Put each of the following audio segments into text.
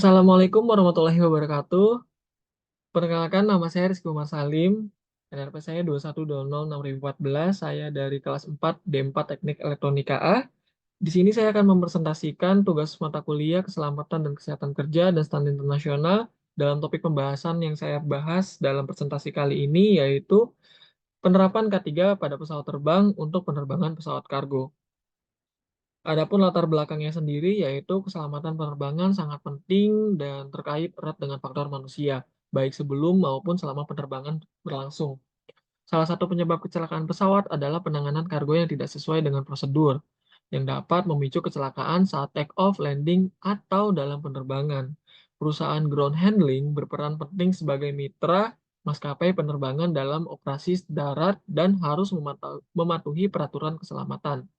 Assalamualaikum warahmatullahi wabarakatuh. Perkenalkan, nama saya Rizky Umar Salim. NRP saya 21006014. Saya dari kelas 4 D4 Teknik Elektronika A. Di sini saya akan mempresentasikan tugas mata kuliah Keselamatan dan Kesehatan Kerja dan Standar Internasional dalam topik pembahasan yang saya bahas dalam presentasi kali ini, yaitu penerapan K3 pada pesawat terbang untuk penerbangan pesawat kargo. Adapun latar belakangnya sendiri yaitu keselamatan penerbangan sangat penting dan terkait erat dengan faktor manusia, baik sebelum maupun selama penerbangan berlangsung. Salah satu penyebab kecelakaan pesawat adalah penanganan kargo yang tidak sesuai dengan prosedur, yang dapat memicu kecelakaan saat take off, landing, atau dalam penerbangan. Perusahaan ground handling berperan penting sebagai mitra maskapai penerbangan dalam operasi darat dan harus mematuhi peraturan keselamatan.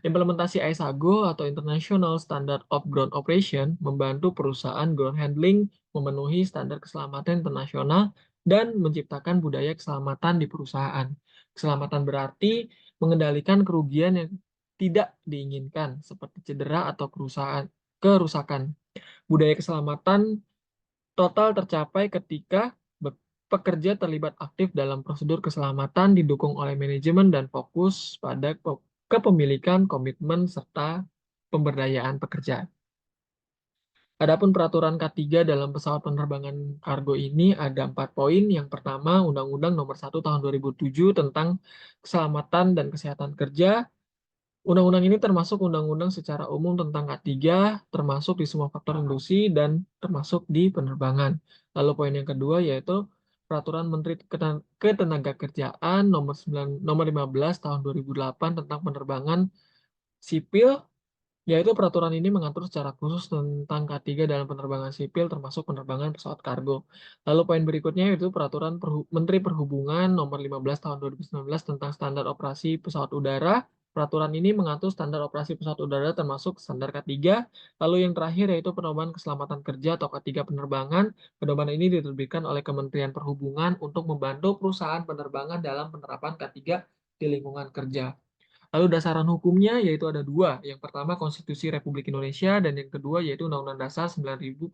Implementasi ISAGO atau International Standard of Ground Operation membantu perusahaan ground handling memenuhi standar keselamatan internasional dan menciptakan budaya keselamatan di perusahaan. Keselamatan berarti mengendalikan kerugian yang tidak diinginkan seperti cedera atau kerusakan. Budaya keselamatan total tercapai ketika pekerja terlibat aktif dalam prosedur keselamatan, didukung oleh manajemen dan fokus pada kepemilikan, komitmen, serta pemberdayaan pekerja. Adapun peraturan K3 dalam pesawat penerbangan kargo ini ada 4 poin. Yang pertama, Undang-Undang Nomor 1 Tahun 2007 tentang Keselamatan dan Kesehatan Kerja. Undang-undang ini termasuk undang-undang secara umum tentang K3, termasuk di semua faktor industri dan termasuk di penerbangan. Lalu poin yang kedua yaitu Peraturan Menteri Ketenagakerjaan nomor 15 tahun 2008 tentang penerbangan sipil, yaitu peraturan ini mengatur secara khusus tentang K3 dalam penerbangan sipil termasuk penerbangan pesawat kargo. Lalu poin berikutnya yaitu Peraturan Menteri Perhubungan nomor 15 tahun 2019 tentang standar operasi pesawat udara. Peraturan ini mengatur standar operasi pesawat udara termasuk standar K3. Lalu yang terakhir yaitu Pedoman Keselamatan Kerja atau K3 Penerbangan. Pedoman ini diterbitkan oleh Kementerian Perhubungan untuk membantu perusahaan penerbangan dalam penerapan K3 di lingkungan kerja. Lalu dasaran hukumnya yaitu ada dua. Yang pertama Konstitusi Republik Indonesia dan yang kedua yaitu Undang-Undang Dasar 1945.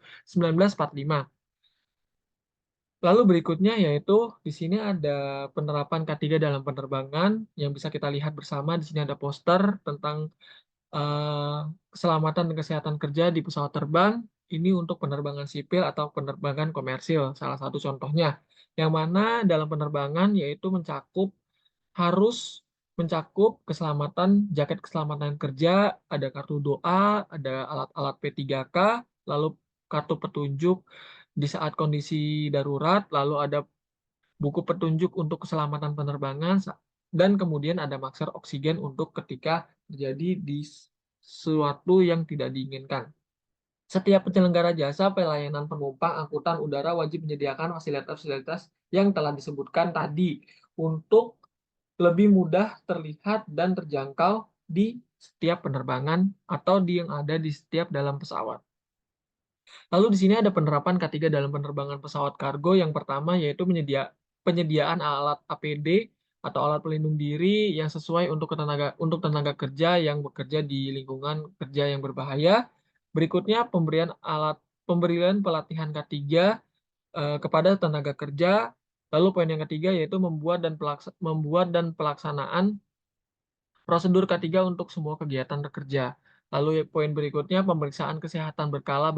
Lalu berikutnya yaitu di sini ada penerapan K3 dalam penerbangan yang bisa kita lihat bersama. Di sini ada poster tentang eh, keselamatan dan kesehatan kerja di pesawat terbang. Ini untuk penerbangan sipil atau penerbangan komersil. Salah satu contohnya. Yang mana dalam penerbangan yaitu harus mencakup keselamatan, jaket keselamatan kerja, ada kartu doa, ada alat-alat P3K, lalu kartu petunjuk di saat kondisi darurat, lalu ada buku petunjuk untuk keselamatan penerbangan, dan kemudian ada masker oksigen untuk ketika terjadi di suatu yang tidak diinginkan. Setiap penyelenggara jasa pelayanan penumpang angkutan udara wajib menyediakan fasilitas-fasilitas yang telah disebutkan tadi untuk lebih mudah terlihat dan terjangkau di setiap penerbangan atau yang ada di setiap dalam pesawat. Lalu di sini ada penerapan K3 dalam penerbangan pesawat kargo. Yang pertama yaitu penyediaan alat APD atau alat pelindung diri yang sesuai untuk tenaga kerja yang bekerja di lingkungan kerja yang berbahaya. Berikutnya pemberian pelatihan K3 kepada tenaga kerja. Lalu poin yang ketiga yaitu membuat dan pelaksanaan prosedur K3 untuk semua kegiatan kerja. Lalu poin berikutnya pemeriksaan kesehatan berkala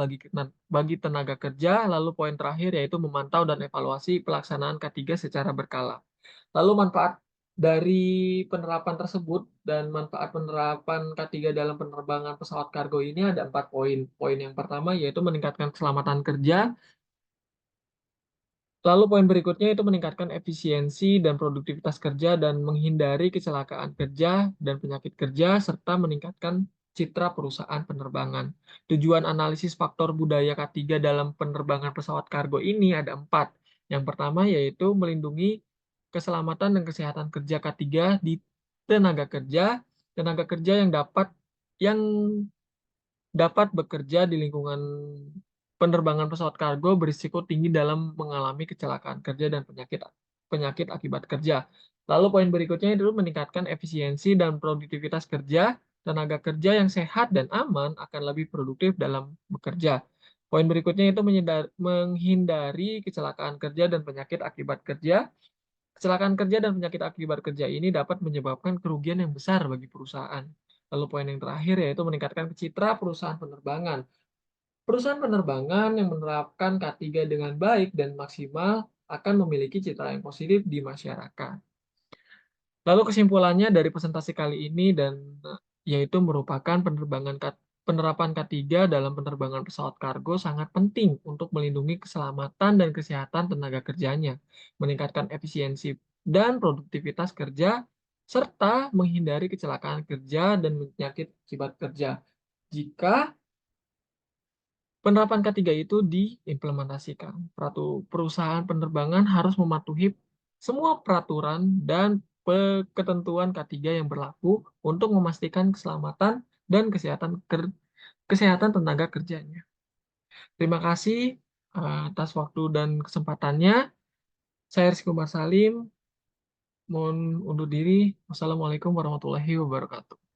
bagi tenaga kerja. Lalu poin terakhir yaitu memantau dan evaluasi pelaksanaan K3 secara berkala. Lalu manfaat dari penerapan tersebut dan manfaat penerapan K3 dalam penerbangan pesawat kargo ini ada 4 poin. Poin yang pertama yaitu meningkatkan keselamatan kerja. Lalu poin berikutnya itu meningkatkan efisiensi dan produktivitas kerja dan menghindari kecelakaan kerja dan penyakit kerja serta meningkatkan citra perusahaan penerbangan. Tujuan analisis faktor budaya K3 dalam penerbangan pesawat kargo ini ada 4. Yang pertama yaitu melindungi keselamatan dan kesehatan kerja K3 di tenaga kerja yang dapat bekerja di lingkungan penerbangan pesawat kargo berisiko tinggi dalam mengalami kecelakaan kerja dan penyakit akibat kerja. Lalu poin berikutnya itu meningkatkan efisiensi dan produktivitas kerja. Tenaga kerja yang sehat dan aman akan lebih produktif dalam bekerja. Poin berikutnya itu menghindari kecelakaan kerja dan penyakit akibat kerja. Kecelakaan kerja dan penyakit akibat kerja ini dapat menyebabkan kerugian yang besar bagi perusahaan. Lalu poin yang terakhir yaitu meningkatkan citra perusahaan penerbangan. Perusahaan penerbangan yang menerapkan K3 dengan baik dan maksimal akan memiliki citra yang positif di masyarakat. Lalu kesimpulannya dari presentasi kali ini yaitu merupakan penerapan K3 dalam penerbangan pesawat kargo sangat penting untuk melindungi keselamatan dan kesehatan tenaga kerjanya, meningkatkan efisiensi dan produktivitas kerja, serta menghindari kecelakaan kerja dan penyakit akibat kerja. Jika penerapan K3 itu diimplementasikan, perusahaan penerbangan harus mematuhi semua peraturan dan ketentuan K3 yang berlaku untuk memastikan keselamatan dan kesehatan tenaga kerjanya. Terima kasih atas waktu dan kesempatannya. Saya Rizky Umar Salim, mohon undur diri. Wassalamualaikum warahmatullahi wabarakatuh.